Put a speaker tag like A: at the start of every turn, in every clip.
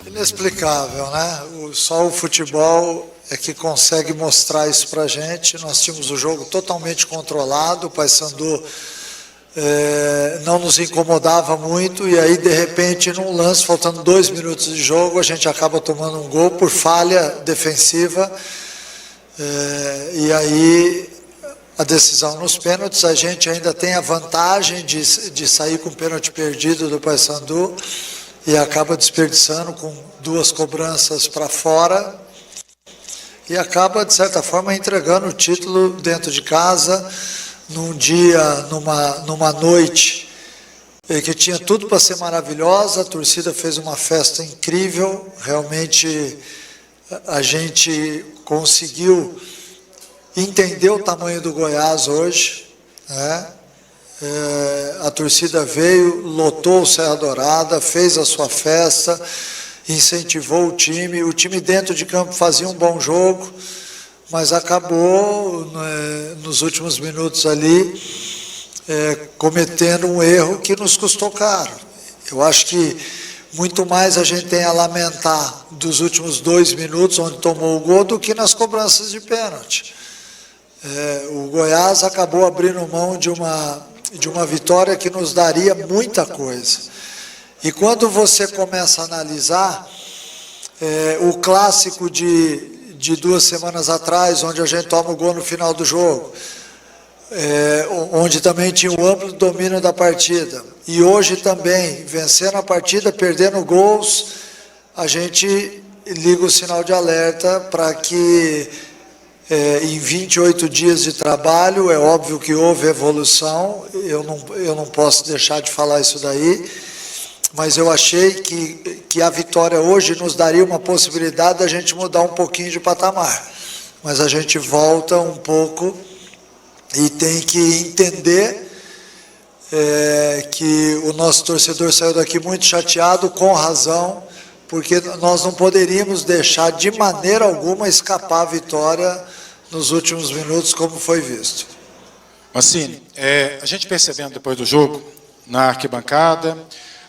A: Inexplicável, né? Só o futebol é que consegue mostrar isso pra gente. Nós tínhamos o jogo totalmente controlado, o Paysandu não nos incomodava muito, e aí de repente num lance, faltando 2 minutos de jogo, a gente acaba tomando um gol por falha defensiva, e aí a decisão nos pênaltis. A gente ainda tem a vantagem de sair com o pênalti perdido do Paysandu e acaba desperdiçando com 2 cobranças para fora e acaba, de certa forma, entregando o título dentro de casa, num dia, numa noite que tinha tudo para ser maravilhosa. A torcida fez uma festa incrível, realmente a gente conseguiu entender o tamanho do Goiás hoje, né? A torcida veio, lotou o Serra Dourada, fez a sua festa, incentivou o time dentro de campo fazia um bom jogo, mas acabou nos últimos minutos ali cometendo um erro que nos custou caro. Eu acho que muito mais a gente tem a lamentar dos últimos 2 minutos onde tomou o gol do que nas cobranças de pênalti. O Goiás acabou abrindo mão de uma vitória que nos daria muita coisa. E quando você começa a analisar o clássico de 2 semanas atrás, onde a gente toma o gol no final do jogo, onde também tinha um amplo domínio da partida, e hoje também, vencendo a partida, perdendo gols, a gente liga o sinal de alerta para que em 28 dias de trabalho, é óbvio que houve evolução, eu não posso deixar de falar isso daí, mas eu achei que a vitória hoje nos daria uma possibilidade da gente mudar um pouquinho de patamar, mas a gente volta um pouco e tem que entender que o nosso torcedor saiu daqui muito chateado, com razão, porque nós não poderíamos deixar de maneira alguma escapar a vitória nos últimos minutos, como foi visto.
B: Mancini, a gente percebendo depois do jogo, na arquibancada,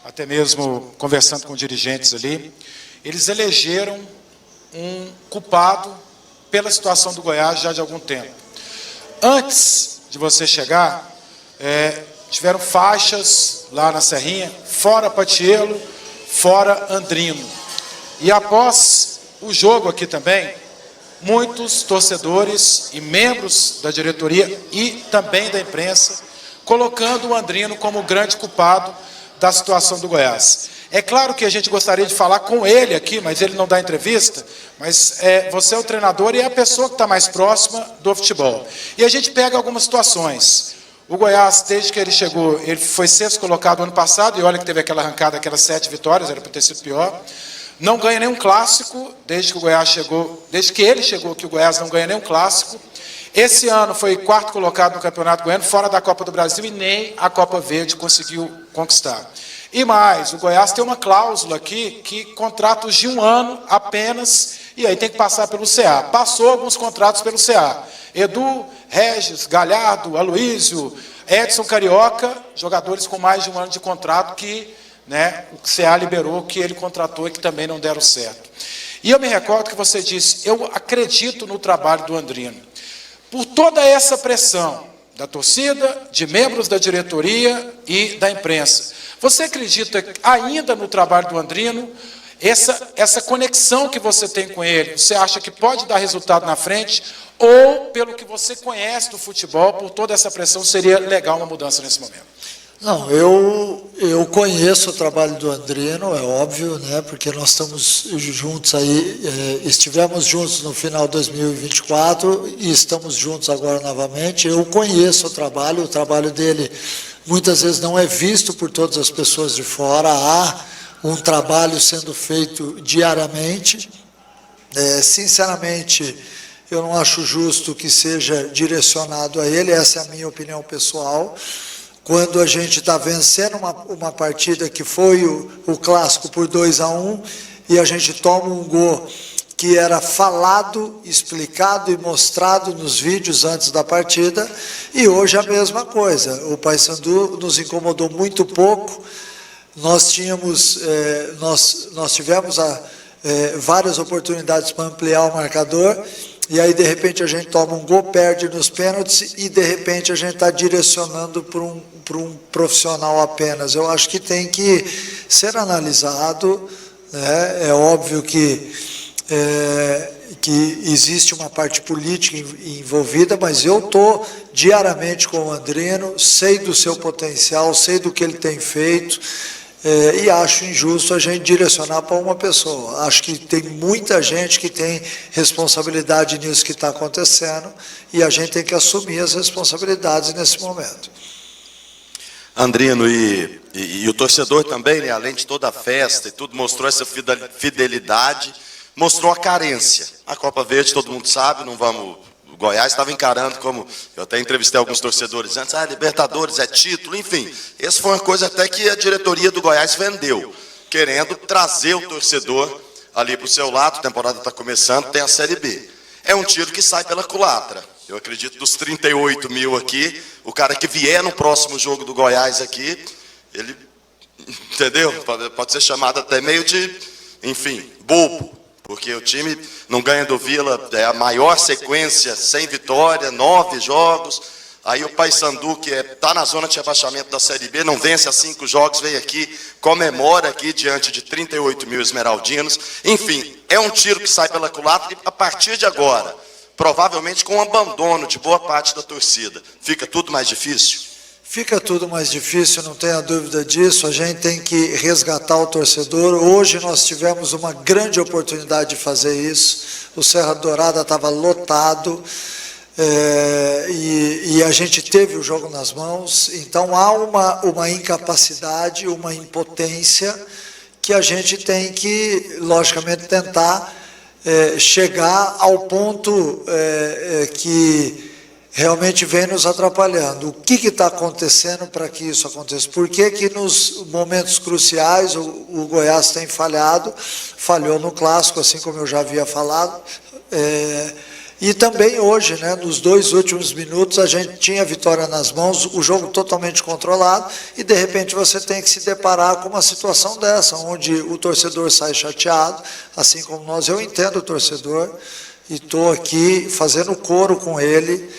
B: até mesmo conversando com dirigentes ali, eles elegeram um culpado pela situação do Goiás já de algum tempo. Antes de você chegar, tiveram faixas lá na Serrinha, fora Patiello, fora Andrino. E após o jogo aqui também, muitos torcedores e membros da diretoria e também da imprensa, colocando o Andrino como o grande culpado da situação do Goiás. É claro que a gente gostaria de falar com ele aqui, mas ele não dá entrevista, mas você é o treinador e é a pessoa que está mais próxima do futebol. E a gente pega algumas situações. O Goiás, desde que ele chegou, ele foi 6º colocado ano passado, e olha que teve aquela arrancada, aquelas 7 vitórias, era para ter sido pior. Não ganha nenhum clássico, desde que o Goiás chegou, desde que ele chegou, que o Goiás não ganha nenhum clássico. Esse ano foi 4º colocado no Campeonato Goiano, fora da Copa do Brasil, e nem a Copa Verde conseguiu conquistar. E mais, o Goiás tem uma cláusula aqui, que contratos de 1 ano apenas, e aí tem que passar pelo CA. Passou alguns contratos pelo CA. Edu, Regis, Galhardo, Aloísio, Edson Carioca, jogadores com mais de 1 ano de contrato que o CA liberou, que ele contratou e que também não deram certo. E eu me recordo que você disse, eu acredito no trabalho do Andrino. Por toda essa pressão da torcida, de membros da diretoria e da imprensa, você acredita ainda no trabalho do Andrino? Essa conexão que você tem com ele, você acha que pode dar resultado na frente? Ou, pelo que você conhece do futebol, por toda essa pressão, seria legal uma mudança nesse momento?
A: Não, eu conheço o trabalho do Andrino, é óbvio, né? Porque nós estamos juntos aí, estivemos juntos no final de 2024 e estamos juntos agora novamente. Eu conheço o trabalho dele muitas vezes não é visto por todas as pessoas de fora, há um trabalho sendo feito diariamente. Sinceramente, eu não acho justo que seja direcionado a ele, essa é a minha opinião pessoal. Quando a gente está vencendo uma partida que foi o clássico por 2-1 e a gente toma um gol que era falado, explicado e mostrado nos vídeos antes da partida, e hoje a mesma coisa. O Paysandu nos incomodou muito pouco, nós tivemos várias oportunidades para ampliar o marcador, e aí de repente a gente toma um gol, perde nos pênaltis, e de repente a gente está direcionando para um profissional apenas. Eu acho que tem que ser analisado, né? É óbvio que existe uma parte política envolvida, mas eu estou diariamente com o Andrino, sei do seu potencial, sei do que ele tem feito, e acho injusto a gente direcionar para uma pessoa. Acho que tem muita gente que tem responsabilidade nisso que está acontecendo, e a gente tem que assumir as responsabilidades nesse momento.
C: Andrino, e o torcedor também, né, além de toda a festa e tudo, mostrou essa fidelidade, mostrou a carência. A Copa Verde, todo mundo sabe, não vamos... O Goiás estava encarando como... Eu até entrevistei alguns torcedores antes, Libertadores é título, enfim. Essa foi uma coisa até que a diretoria do Goiás vendeu, querendo trazer o torcedor ali para o seu lado. A temporada está começando, tem a Série B. É um tiro que sai pela culatra. Eu acredito dos 38 mil aqui, o cara que vier no próximo jogo do Goiás aqui, ele, entendeu? Pode ser chamado até meio de, enfim, bobo, porque o time não ganha do Vila, é a maior sequência, sem vitória, 9 jogos, aí o Paysandu, que está na zona de rebaixamento da Série B, não vence há 5 jogos, vem aqui, comemora aqui diante de 38 mil esmeraldinos, enfim, é um tiro que sai pela culatra, e a partir de agora, provavelmente com o abandono de boa parte da torcida, fica tudo mais difícil?
A: Fica tudo mais difícil, não tenha dúvida disso. A gente tem que resgatar o torcedor. Hoje nós tivemos uma grande oportunidade de fazer isso. O Serra Dourada estava lotado, e a gente teve o jogo nas mãos. Então há uma incapacidade, uma impotência que a gente tem que, logicamente, tentar chegar ao ponto que realmente vem nos atrapalhando. O que está acontecendo para que isso aconteça? Por que nos momentos cruciais o Goiás tem falhado? Falhou no Clássico, assim como eu já havia falado, e também hoje, né, nos 2 últimos minutos, a gente tinha a vitória nas mãos, o jogo totalmente controlado, e de repente você tem que se deparar com uma situação dessa, onde o torcedor sai chateado, assim como nós. Eu entendo o torcedor, e estou aqui fazendo coro com ele,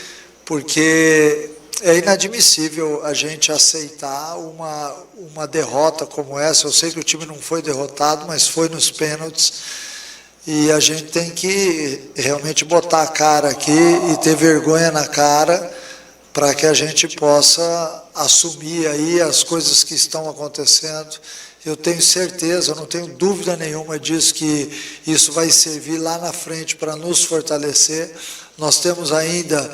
A: porque é inadmissível a gente aceitar uma derrota como essa. Eu sei que o time não foi derrotado, mas foi nos pênaltis, e a gente tem que realmente botar a cara aqui e ter vergonha na cara para que a gente possa assumir aí as coisas que estão acontecendo. Eu tenho certeza, eu não tenho dúvida nenhuma disso, que isso vai servir lá na frente para nos fortalecer. Nós temos ainda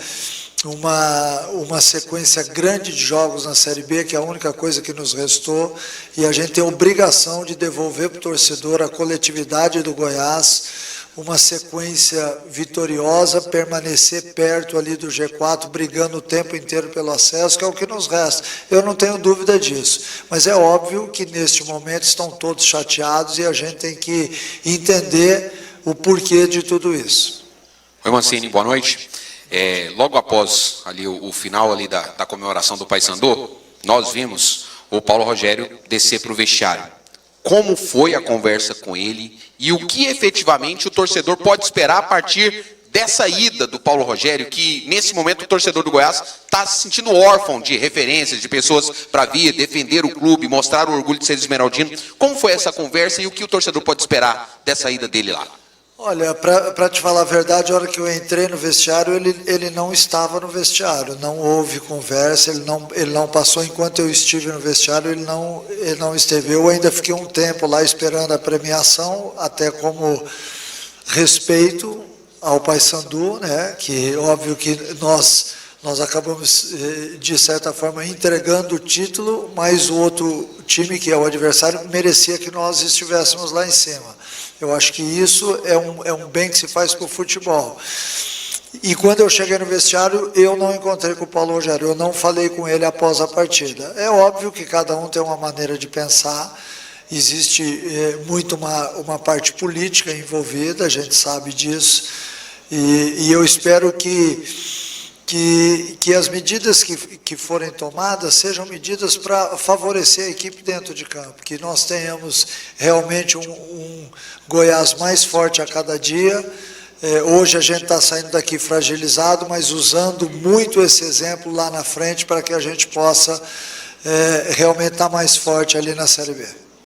A: uma sequência grande de jogos na Série B, que é a única coisa que nos restou, e a gente tem a obrigação de devolver para o torcedor, a coletividade do Goiás, uma sequência vitoriosa, permanecer perto ali do G4, brigando o tempo inteiro pelo acesso, que é o que nos resta. Eu não tenho dúvida disso, mas é óbvio que neste momento estão todos chateados, e a gente tem que entender o porquê de tudo isso.
D: Oi, Mancini, boa noite. Logo após ali o final ali da comemoração do Paysandu, nós vimos o Paulo Rogério descer para o vestiário. Como foi a conversa com ele e o que efetivamente o torcedor pode esperar a partir dessa ida do Paulo Rogério, que nesse momento o torcedor do Goiás está se sentindo órfão de referências, de pessoas para vir defender o clube, mostrar o orgulho de ser esmeraldino. Como foi essa conversa e o que o torcedor pode esperar dessa ida dele lá?
A: Olha, para te falar a verdade, a hora que eu entrei no vestiário, ele não estava no vestiário, não houve conversa, ele não passou enquanto eu estive no vestiário, ele não esteve. Eu ainda fiquei um tempo lá esperando a premiação, até como respeito ao Paysandu, né, que óbvio que nós acabamos, de certa forma, entregando o título, mas o outro time, que é o adversário, merecia que nós estivéssemos lá em cima. Eu acho que isso é um bem que se faz para o futebol. E quando eu cheguei no vestiário, eu não encontrei com o Paulo Rogério, eu não falei com ele após a partida. É óbvio que cada um tem uma maneira de pensar, existe muito uma parte política envolvida, a gente sabe disso, e eu espero que que as medidas que forem tomadas sejam medidas para favorecer a equipe dentro de campo, que nós tenhamos realmente um Goiás mais forte a cada dia. Hoje a gente está saindo daqui fragilizado, mas usando muito esse exemplo lá na frente para que a gente possa realmente estar mais forte ali na Série B.